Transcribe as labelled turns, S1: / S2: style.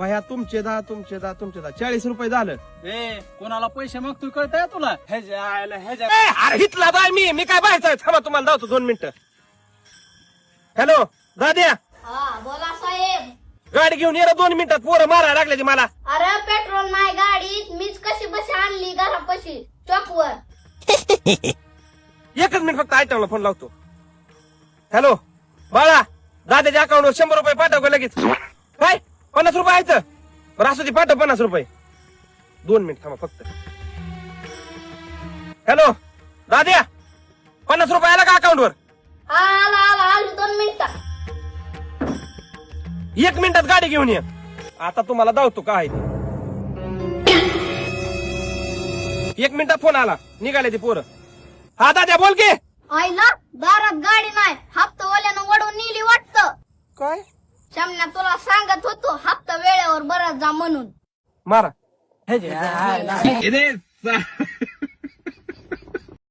S1: बाया तुमचे 40 रुपये झालं.
S2: ए कोणाला पैसे मागतोय कळतंय तुला?
S1: अरे हितला बाय मी काय बाहेर थांबा तुम्हाला धावतो 2 मिनिटं. हॅलो दाद्या,
S3: हा बोला साहेब.
S1: गाडी घेऊन ये 2 मिनिटात, पोरं मारायला लागले ती मला.
S3: अरे पेट्रोल नाही गाडीत, मीच कशी बशी आणली घरापाशी चॉकवर.
S1: एकच मिनिट फक्त आयटमला फोन लावतो. हॅलो बाळा, दादाच्या अकाउंटवर 100 रुपये पाठव का लगेच? काय 50 रुपये आहेत? बरं असू दे, पाठव 50 रुपये. 2 मिनिट थांबा फक्त. हॅलो दाद्या, 50 रुपये आला का अकाउंटवर?
S3: हा आलो 2 मिनिटात.
S1: 1 मिनिटात गाडी घेऊन ये. आता तुम्हाला धावतो काय ते. 1 मिनिटात फोन आला, निघाले ते पोरं. हा दाद्या बोल की.
S3: आईला दारात गाडी नाही, हप्ता वाल्यानं वडून नेली वाटतं.
S1: काय
S3: शमन्या तुला सांगत होतो हप्ता वेळेवर बरं जा म्हणून.
S1: मारा.
S2: हे जे